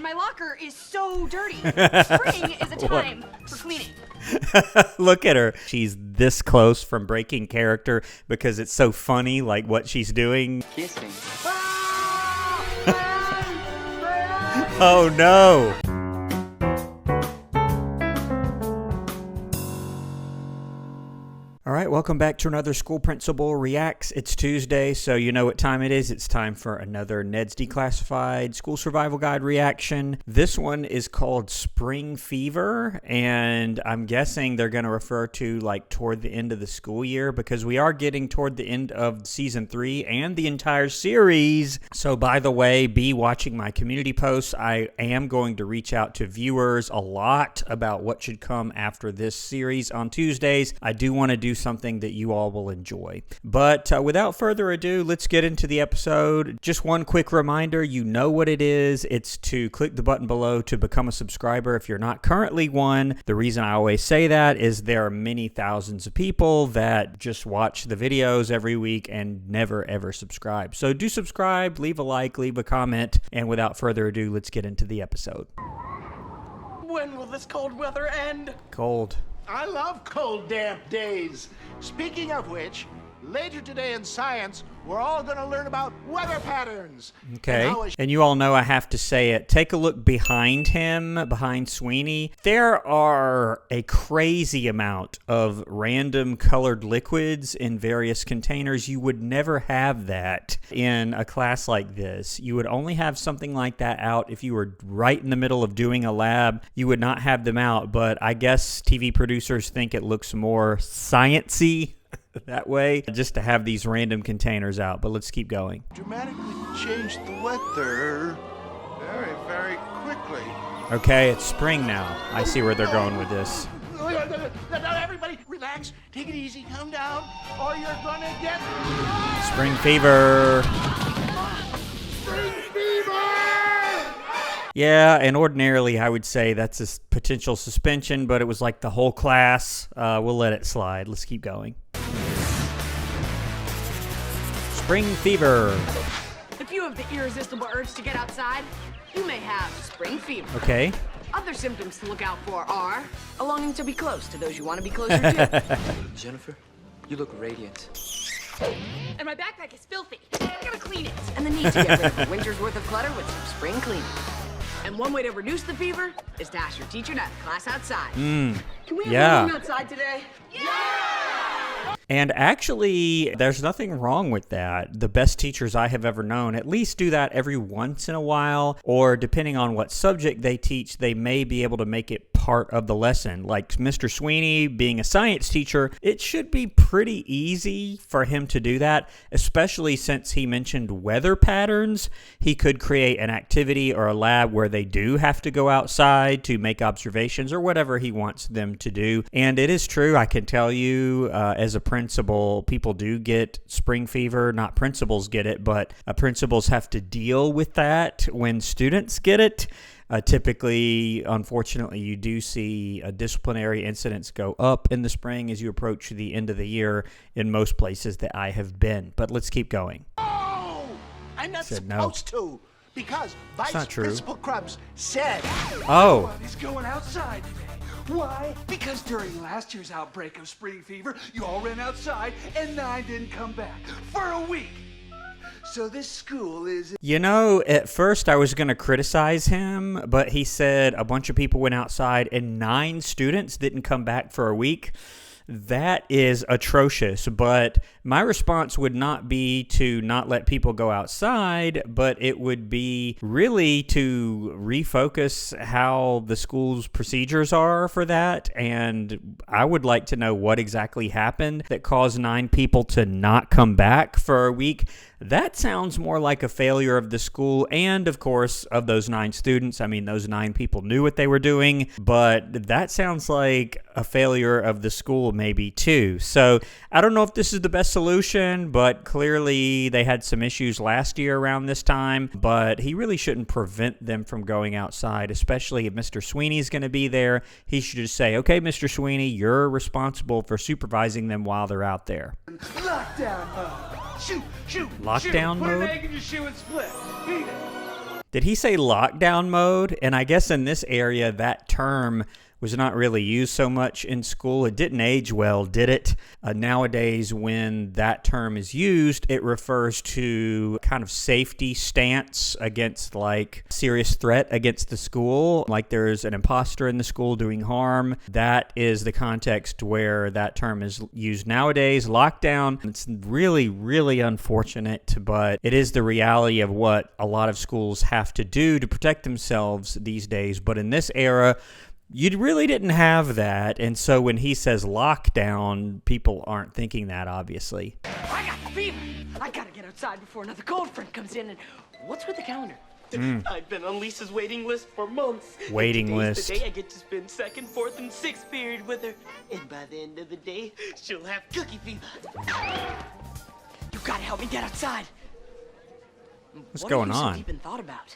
my locker is so dirty. Spring is a time for cleaning. Look at her. She's this close from breaking character because it's so funny, like what she's doing. Kissing. Oh no. All right, welcome back to another School Principal Reacts. It's Tuesday, so you know what time it is. It's time for another Ned's Declassified School Survival Guide reaction. This one is called Spring Fever, and I'm guessing they're going to refer to like toward the end of the school year because we are getting toward the end of Season 3 and the entire series. So by the way, be watching my community posts. I am going to reach out to viewers a lot about what should come after this series on Tuesdays. I do want to do something that you all will enjoy. But without further ado, let's get into the episode. Just one quick reminder, you know what it is. It's to click the button below to become a subscriber if you're not currently one. The reason I always say that is there are many thousands of people that just watch the videos every week and never ever subscribe. So do subscribe, leave a like, leave a comment, and without further ado, let's get into the episode. When will this cold weather end? Cold. I love cold, damp days. Speaking of which, later today in science, we're all going to learn about weather patterns. Okay, and you all know I have to say it. Take a look behind him, behind Sweeney. There are a crazy amount of random colored liquids in various containers. You would never have that in a class like this. You would only have something like that out if you were right in the middle of doing a lab. You would not have them out, but I guess TV producers think it looks more science-y that way, just to have these random containers out. But let's keep going. Dramatically change the weather very, very quickly. Okay, it's spring now. I see where they're going with this. Now everybody, relax, take it easy, calm down, or you're gonna get Spring fever. spring fever! Yeah, and ordinarily I would say that's a potential suspension, but it was like the whole class. We'll let it slide. Let's keep going. Spring fever. If you have the irresistible urge to get outside, you may have spring fever. Okay. Other symptoms to look out for are a longing to be close to those you want to be closer to. Jennifer, you look radiant. And my backpack is filthy. I gotta clean it. And the need to get rid of a winter's worth of clutter with some spring cleaning. And one way to reduce the fever is to ask your teacher to have class outside. Can we have a meeting outside today? Yeah! And actually, there's nothing wrong with that. The best teachers I have ever known at least do that every once in a while, or depending on what subject they teach, they may be able to make it part of the lesson. Like Mr. Sweeney being a science teacher, it should be pretty easy for him to do that, especially since he mentioned weather patterns. He could create an activity or a lab where they do have to go outside to make observations or whatever he wants them to do. And it is true, I can tell you, as a principal, people do get spring fever. Not principals get it, but principals have to deal with that when students get it. Typically, unfortunately, you do see disciplinary incidents go up in the spring as you approach the end of the year in most places that I have been. But let's keep going. Oh! I'm not supposed to, because Vice Principal Krebs said... Oh! He's going outside today. Why? Because during last year's outbreak of spring fever, you all ran outside and 9 didn't come back for a week. So this school is... You know, at first I was going to criticize him, but he said a bunch of people went outside and 9 students didn't come back for a week. That is atrocious, but my response would not be to not let people go outside, but it would be really to refocus how the school's procedures are for that, and I would like to know what exactly happened that caused 9 people to not come back for a week. That sounds more like a failure of the school and, of course, of those 9 students. I mean, those 9 people knew what they were doing, but that sounds like a failure of the school maybe too. So I don't know if this is the best solution, but clearly they had some issues last year around this time, but he really shouldn't prevent them from going outside, especially if Mr. Sweeney's going to be there. He should just say, okay, Mr. Sweeney, you're responsible for supervising them while they're out there. Lockdown mode. Shoot. Lockdown Put mode? an egg in your shoe and split. Beat it. Did he say lockdown mode? And I guess in this area, that term was not really used so much in school. It didn't age well, did it? Nowadays, when that term is used, it refers to kind of safety stance against like serious threat against the school. Like there's an imposter in the school doing harm. That is the context where that term is used nowadays. Lockdown, it's really, really unfortunate, but it is the reality of what a lot of schools have to do to protect themselves these days. But in this era, you really didn't have that, and so when he says lockdown, people aren't thinking that, obviously. I got the fever. I gotta get outside before another cold front comes in. And what's with the calendar? I've been on Lisa's waiting list for months. Waiting Today's list. the day I get to spend second, fourth, and sixth period with her. And by the end of the day, she'll have cookie fever. You gotta help me get outside. What's What going have you so on? deep in thought about?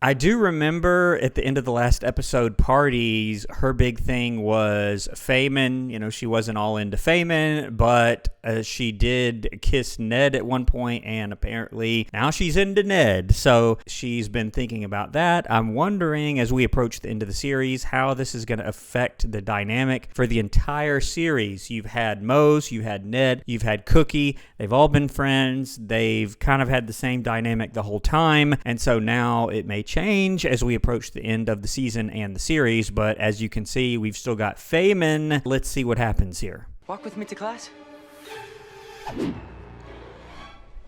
I do remember at the end of the last episode, Parties, her big thing was Feynman. You know, she wasn't all into Feynman, but she did kiss Ned at one point, and apparently now she's into Ned. So she's been thinking about that. I'm wondering, as we approach the end of the series, how this is going to affect the dynamic for the entire series. You've had Mose, you've had Ned, you've had Cookie. They've all been friends. They've kind of had the same dynamic the whole time, and so now it may change as we approach the end of the season and the series, but as you can see, we've still got Feynman. Let's see what happens here. Walk with me to class.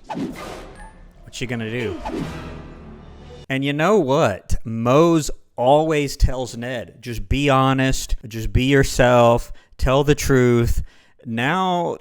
What you gonna do? And you know what? Mose always tells Ned, just be honest, just be yourself, tell the truth. Now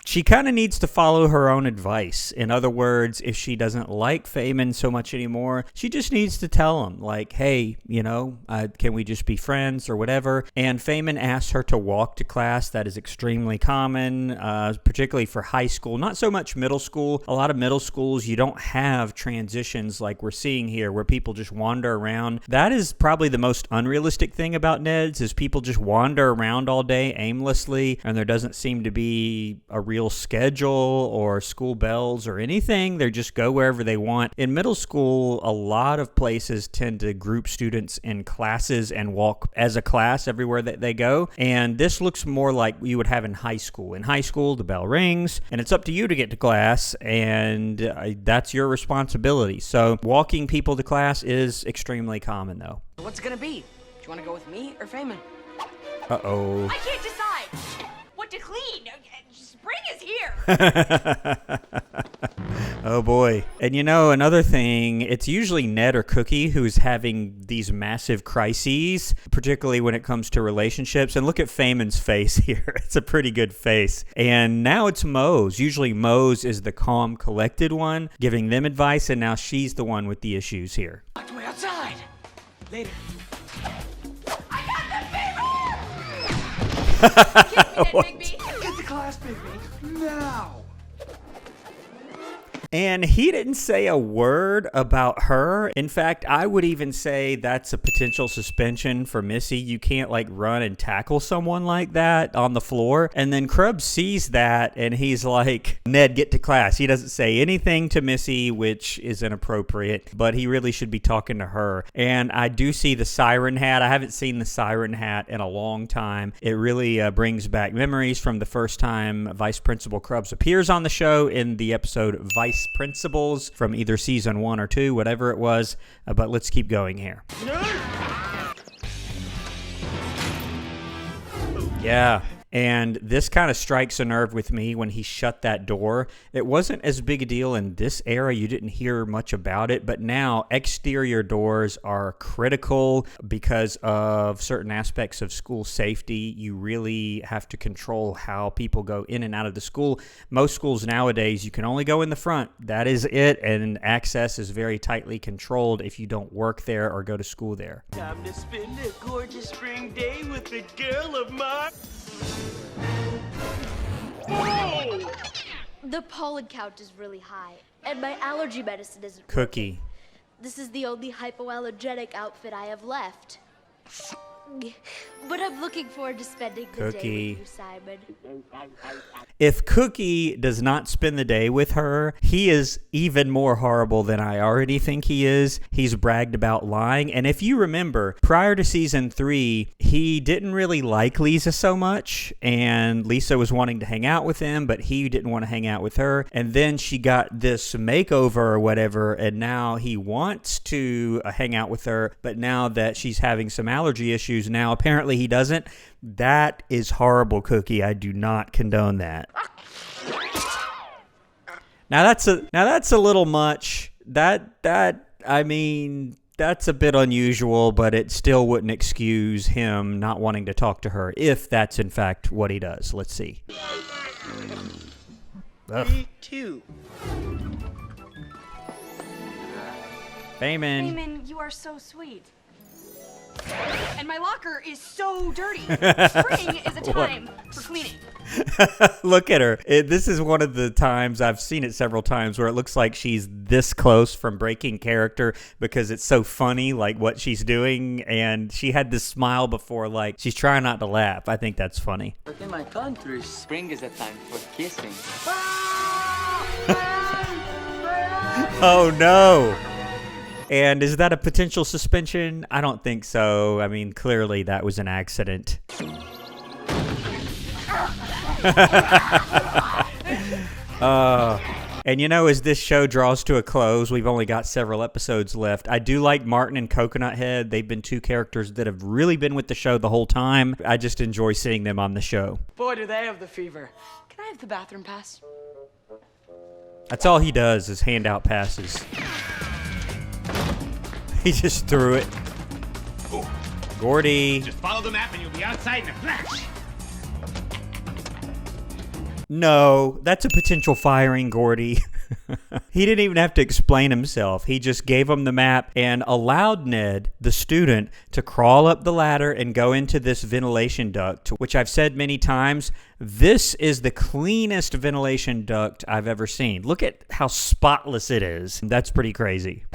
she kind of needs to follow her own advice. In other words, if she doesn't like Feynman so much anymore, she just needs to tell him, like, hey, you know, can we just be friends or whatever? And Feynman asks her to walk to class. That is extremely common, particularly for high school. Not so much middle school. A lot of middle schools, you don't have transitions like we're seeing here where people just wander around. That is probably the most unrealistic thing about Ned's, is people just wander around all day aimlessly, and there doesn't seem to be a real schedule or school bells or anything. They just go wherever they want. In middle school, a lot of places tend to group students in classes and walk as a class everywhere that they go. And this looks more like you would have in high school. In high school, the bell rings and it's up to you to get to class, and that's your responsibility. So walking people to class is extremely common, though. What's it gonna be? Do you wanna go with me or Feynman? Uh-oh. I can't decide what to clean. Spring is here. Oh boy. And you know, another thing, it's usually Ned or Cookie who's having these massive crises, particularly when it comes to relationships. And look at Feynman's face here. It's a pretty good face. And now it's Mose. Usually Mose is the calm, collected one, giving them advice, and now she's the one with the issues here. Locked way outside. Later. What? Get to class, Bigby. Now. And he didn't say a word about her. In fact, I would even say that's a potential suspension for Missy. You can't like run and tackle someone like that on the floor. And then Krubb sees that and he's like, Ned, get to class. He doesn't say anything to Missy, which is inappropriate, but he really should be talking to her. And I do see the siren hat. I haven't seen the siren hat in a long time. It really brings back memories from the first time Vice Principal Krubbs appears on the show in the episode Vice Principals from either season 1 or 2, whatever it was. But let's keep going here. Yeah. And this kind of strikes a nerve with me when he shut that door. It wasn't as big a deal in this era. You didn't hear much about it. But now exterior doors are critical because of certain aspects of school safety. You really have to control how people go in and out of the school. Most schools nowadays, you can only go in the front. That is it. And access is very tightly controlled if you don't work there or go to school there. Time to spend a gorgeous spring day with a girl of mine. Oh! The pollen count is really high, and my allergy medicine isn't Cookie. working. This is the only hypoallergenic outfit I have left. But I'm looking forward to spending the day with you, Simon. If Cookie does not spend the day with her, he is even more horrible than I already think he is. He's bragged about lying. And if you remember, prior to season 3, he didn't really like Lisa so much. And Lisa was wanting to hang out with him, but he didn't want to hang out with her. And then she got this makeover or whatever, and now he wants to hang out with her. But now that she's having some allergy issues, now apparently he doesn't. That is horrible, Cookie. I do not condone that. Now that's a little much. I mean, that's a bit unusual, but it still wouldn't excuse him not wanting to talk to her if that's in fact what he does. Let's see. Ugh. 3, 2. Bayman. Eamon, you are so sweet. And my locker is so dirty. Spring is a time for cleaning. Look at her. This is one of the times, I've seen it several times, where it looks like she's this close from breaking character because it's so funny, like what she's doing. And she had this smile before, like she's trying not to laugh. I think that's funny. But in my country, spring is a time for kissing. Oh no. And is that a potential suspension? I don't think so. I mean, clearly that was an accident. And you know, as this show draws to a close, we've only got several episodes left. I do like Martin and Coconut Head. They've been two characters that have really been with the show the whole time. I just enjoy seeing them on the show. Boy, do they have the fever. Can I have the bathroom pass? That's all he does is hand out passes. He just threw it. Gordy. Just follow the map and you'll be outside in a flash. No, that's a potential firing, Gordy. He didn't even have to explain himself. He just gave him the map and allowed Ned, the student, to crawl up the ladder and go into this ventilation duct, which I've said many times, this is the cleanest ventilation duct I've ever seen. Look at how spotless it is. That's pretty crazy.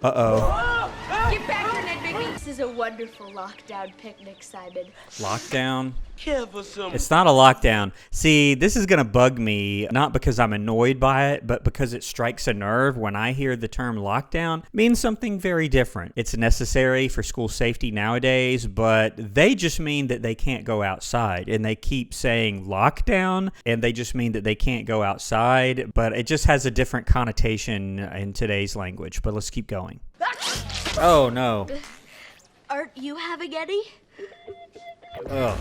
Uh-oh. Get back here, Ned Bigby. This is a wonderful lockdown picnic, Simon. Lockdown? Care for some. It's not a lockdown. See, this is going to bug me, not because I'm annoyed by it, but because it strikes a nerve when I hear the term lockdown. It means something very different. It's necessary for school safety nowadays, but they just mean that they can't go outside. And they keep saying lockdown, and they just mean that they can't go outside, but it just has a different connotation in today's language. But let's keep going. Oh, no. Aren't you having any? Ugh.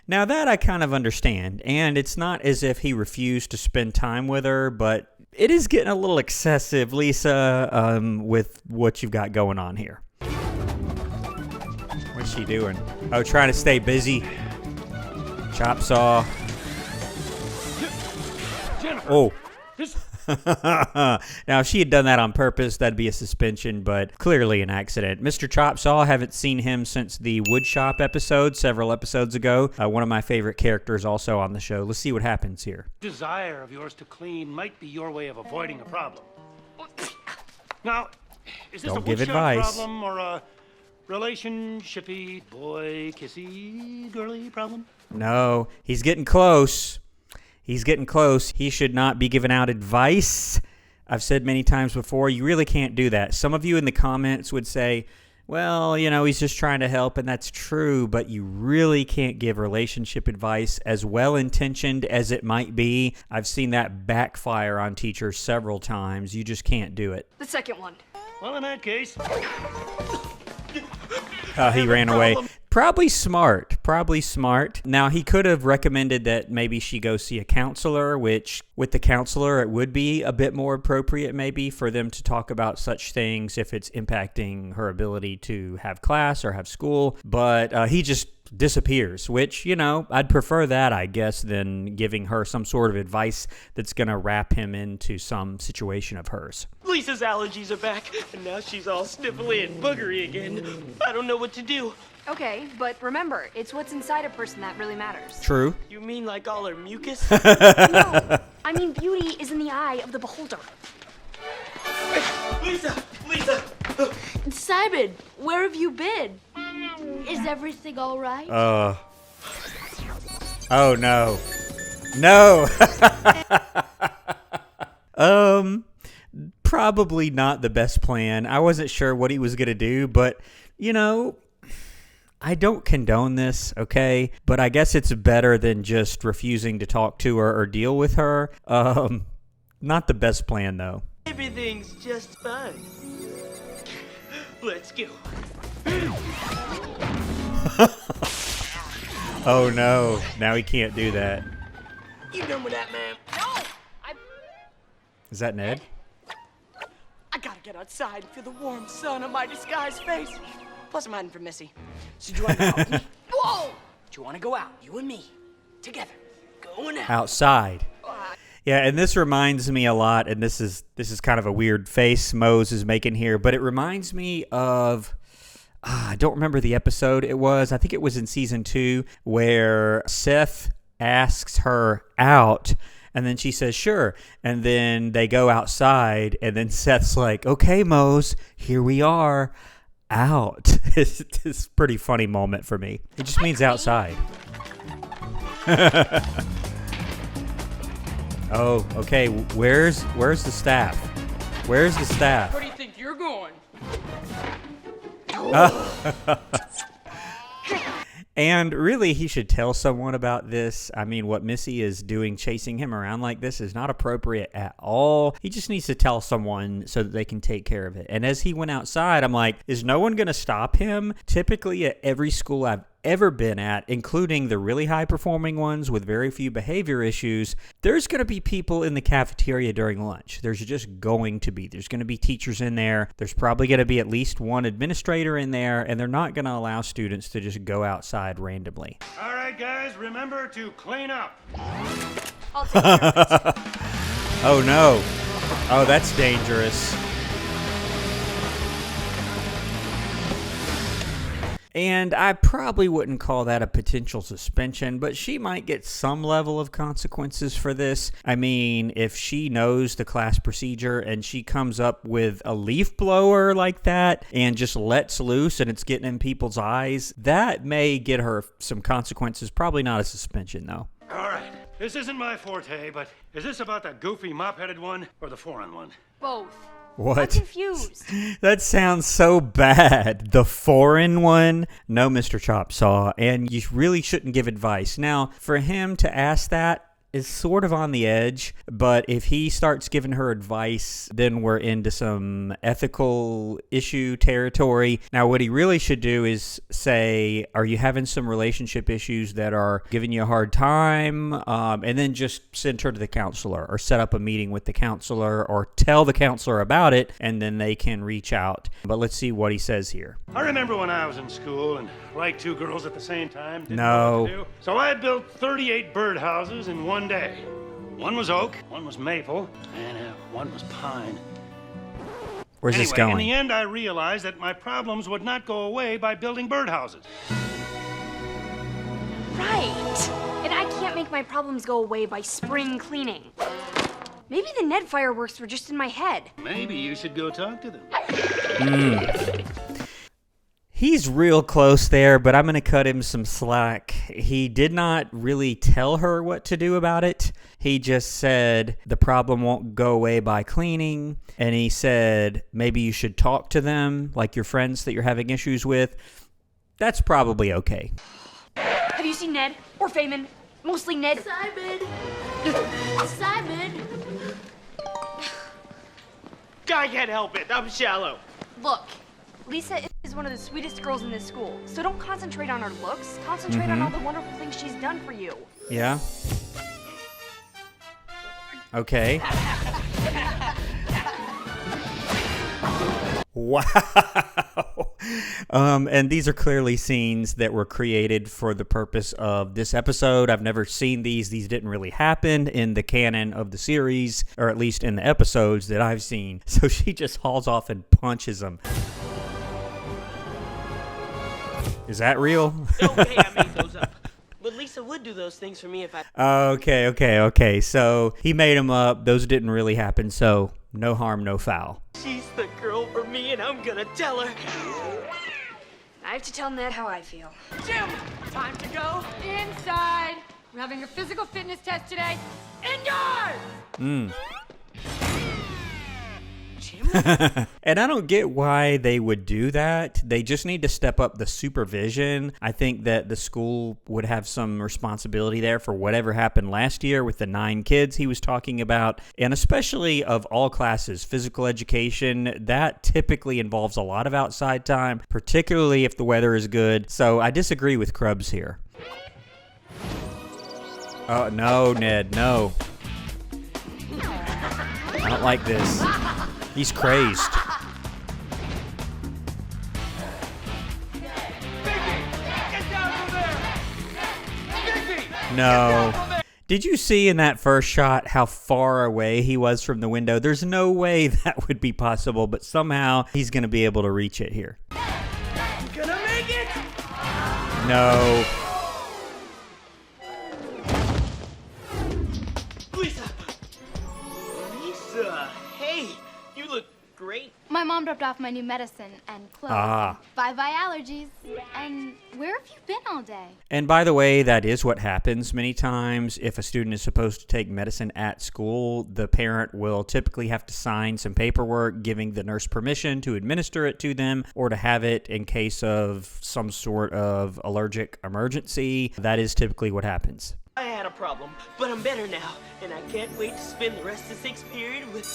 Now that I kind of understand, and it's not as if he refused to spend time with her, but it is getting a little excessive, Lisa, with what you've got going on here. What's she doing? Oh, trying to stay busy. Chop saw. Oh. Now, if she had done that on purpose, that'd be a suspension, but clearly an accident. Mr. Chopsaw, haven't seen him since the woodshop episode, several episodes ago. One of my favorite characters also on the show. Let's see what happens here. Desire of yours to clean might be your way of avoiding a problem. Now, is this Don't a give woodshop advice. problem or a relationshipy, boy, kissy, girly problem? No, he's getting close. He's getting close. He should not be giving out advice. I've said many times before, you really can't do that. Some of you in the comments would say, well, you know, he's just trying to help, and that's true, but you really can't give relationship advice, as well-intentioned as it might be. I've seen that backfire on teachers several times. You just can't do it. The second one. Well, in that case... He ran away. Probably smart. Now, he could have recommended that maybe she go see a counselor, which with the counselor, it would be a bit more appropriate maybe for them to talk about such things if it's impacting her ability to have class or have school. But he just disappears, which, you know, I'd prefer that, I guess, than giving her some sort of advice that's going to wrap him into some situation of hers. Lisa's allergies are back, and now she's all sniffly and boogery again. I don't know what to do. Okay, but remember, it's what's inside a person that really matters. True. You mean like all her mucus? No, I mean beauty is in the eye of the beholder. Lisa! Simon, where have you been? Is everything all right? Oh no. No. Probably not the best plan. I wasn't sure what he was going to do, but you know, I don't condone this, okay? But I guess it's better than just refusing to talk to her or deal with her. Not the best plan though. Everything's just fine. Let's go. Oh no, now he can't do that. You done with that, man? No! Is that Ned? I gotta get outside and feel the warm sun on my disguised face. Plus, I'm hiding from Missy. So do you want to go out with me? Whoa! Do you want to go out, you and me, together, going out? Outside. Yeah, and this reminds me a lot, and this is kind of a weird face Mose is making here, but it reminds me of, I don't remember the episode it was. I think it was in season 2 where Seth asks her out, and then she says, sure. And then they go outside, and then Seth's like, okay, Mose, here we are, out. It's a pretty funny moment for me. It just means outside. Oh, okay. Where's the staff? Where's the staff? Where do you think you're going? And really, he should tell someone about this. I mean, what Missy is doing, chasing him around like this, is not appropriate at all. He just needs to tell someone so that they can take care of it. And as he went outside, I'm like, is no one going to stop him? Typically, at every school I've ever been at, including the really high-performing ones with very few behavior issues, there's going to be people in the cafeteria during lunch. There's just going to be. There's going to be teachers in there. There's probably going to be at least one administrator in there, and they're not going to allow students to just go outside randomly. All right, guys, remember to clean up. I'll take care of it. Oh, no. Oh, that's dangerous. And I probably wouldn't call that a potential suspension, but she might get some level of consequences for this. I mean, if she knows the class procedure and she comes up with a leaf blower like that and just lets loose and it's getting in people's eyes, that may get her some consequences. Probably not a suspension, though. All right, this isn't my forte, but is this about the goofy mop-headed one or the foreign one? Both. What? I'm confused. That sounds so bad. The foreign one? No, Mr. Chop Saw. And you really shouldn't give advice. Now, for him to ask that is sort of on the edge, but if he starts giving her advice, then we're into some ethical issue territory. Now, what he really should do is say, are you having some relationship issues that are giving you a hard time? And then just send her to the counselor or set up a meeting with the counselor or tell the counselor about it, and then they can reach out. But let's see what he says here. I remember when I was in school and liked 2 girls at the same time. Didn't No. know what to do. So I built 38 birdhouses in one day. One was oak, one was maple, and one was pine. Where's this going? In the end, I realized that my problems would not go away by building birdhouses. Right. And I can't make my problems go away by spring cleaning. Maybe the Ned fireworks were just in my head. Maybe you should go talk to them. He's real close there, but I'm going to cut him some slack. He did not really tell her what to do about it. He just said the problem won't go away by cleaning. And he said maybe you should talk to them, like your friends that you're having issues with. That's probably okay. Have you seen Ned? Or Feynman? Mostly Ned. Simon! Simon! I can't help it. I'm shallow. Look, Lisa is one of the sweetest girls in this school, so don't concentrate on her looks. Concentrate on all the wonderful things she's done for you. Yeah? Okay. Wow. And these are clearly scenes that were created for the purpose of this episode. I've never seen these. These didn't really happen in the canon of the series, or at least in the episodes that I've seen. So she just hauls off and punches him. Is that real? Okay, I made those up. But Lisa would do those things for me if I... Okay. So he made them up. Those didn't really happen. So no harm, no foul. She's the girl for me, and I'm gonna tell her. I have to tell Ned how I feel. Jim, time to go. Inside. We're having a physical fitness test today. Indoors! And I don't get why they would do that. They just need to step up the supervision. I think that the school would have some responsibility there for whatever happened last year with the 9 kids he was talking about. And especially of all classes, physical education, that typically involves a lot of outside time, particularly if the weather is good. So I disagree with Krubbs here. Oh, no, Ned, no. I don't like this. He's crazed. No. Did you see in that first shot how far away he was from the window? There's no way that would be possible, but somehow he's going to be able to reach it here. Gonna make it! No. Lisa, hey, you look great. My mom dropped off my new medicine and clothes. Ah. Bye-bye allergies. And where have you been all day? And by the way, that is what happens many times. If a student is supposed to take medicine at school, the parent will typically have to sign some paperwork giving the nurse permission to administer it to them or to have it in case of some sort of allergic emergency. That is typically what happens. I had a problem, but I'm better now, and I can't wait to spend the rest of 6th period with...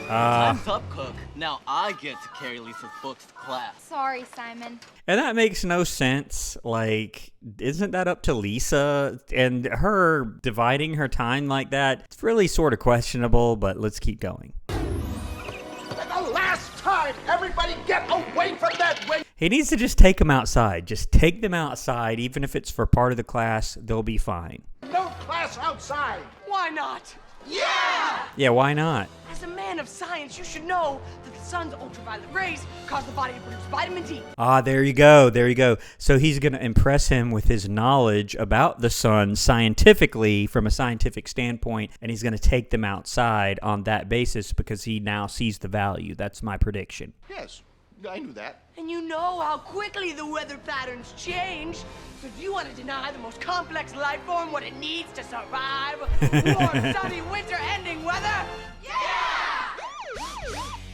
Time's up, Cook. Now I get to carry Lisa's books to class. Sorry, Simon. And that makes no sense. Like, isn't that up to Lisa? And her dividing her time like that, it's really sort of questionable, but let's keep going. The last time, everybody get away from that window. He needs to just take them outside. Just take them outside, even if it's for part of the class, they'll be fine. No class outside. Why not? Yeah, why not? As a man of science, you should know that the sun's ultraviolet rays cause the body to produce vitamin D. Ah, there you go. There you go. So he's going to impress him with his knowledge about the sun scientifically, from a scientific standpoint, and he's going to take them outside on that basis because he now sees the value. That's my prediction. Yes, I knew that. And you know how quickly the weather patterns change. So do you want to deny the most complex life form what it needs to survive? Warm, sunny, winter-ending weather? Yeah!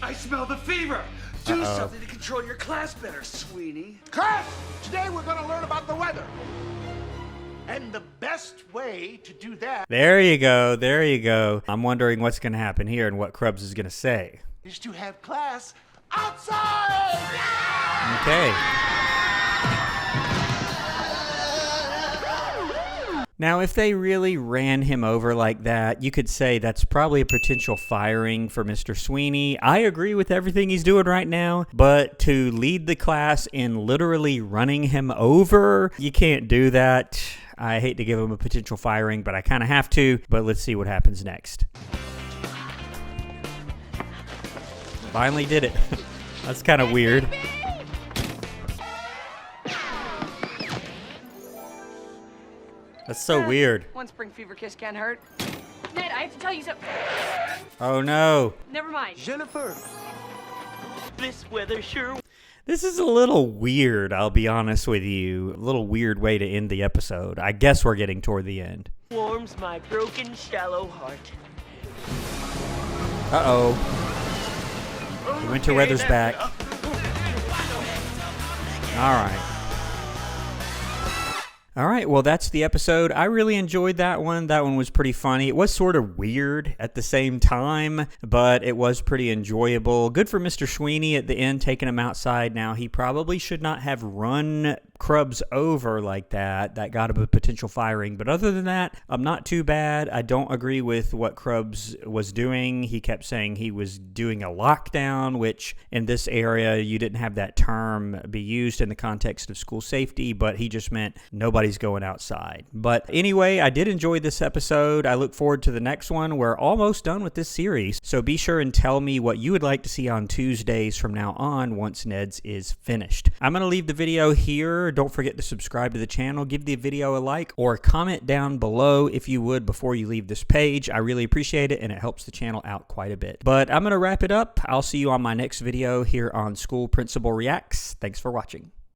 I smell the fever. Do something to control your class better, Sweeney. Class, today we're going to learn about the weather. And the best way to do that There you go. There you go. I'm wondering what's going to happen here and what Krubbs is going to say. is to have class outside. Okay. Now, if they really ran him over like that, you could say that's probably a potential firing for Mr. Sweeney. I agree with everything he's doing right now, but to lead the class in literally running him over, you can't do that. I hate to give him a potential firing, but I kind of have to. But let's see what happens next. Finally did it. That's kind of weird. That's so weird. One spring fever kiss can't hurt. Ned, I have to tell you something. Oh no. Never mind. Jennifer, this weather sure... This is a little weird, I'll be honest with you. A little weird way to end the episode. I guess we're getting toward the end. warms my broken, shallow heart. Uh-oh. The winter weather's back. All right. All right, well, that's the episode. I really enjoyed that one. That one was pretty funny. It was sort of weird at the same time, but it was pretty enjoyable. Good for Mr. Sweeney at the end, taking him outside. Now, he probably should not have run Krubbs over like that. That got him a potential firing. But other than that, not too bad. I don't agree with what Krubbs was doing. He kept saying he was doing a lockdown, which in this area, you didn't have that term be used in the context of school safety, but he just meant nobody's going outside. But anyway, I did enjoy this episode. I look forward to the next one. We're almost done with this series, so be sure and tell me what you would like to see on Tuesdays from now on once Ned's is finished. I'm going to leave the video here. remember, don't forget to subscribe to the channel, give the video a like, or comment down below if you would before you leave this page. I really appreciate it, and it helps the channel out quite a bit. But I'm going to wrap it up. I'll see you on my next video here on School Principal Reacts. Thanks for watching.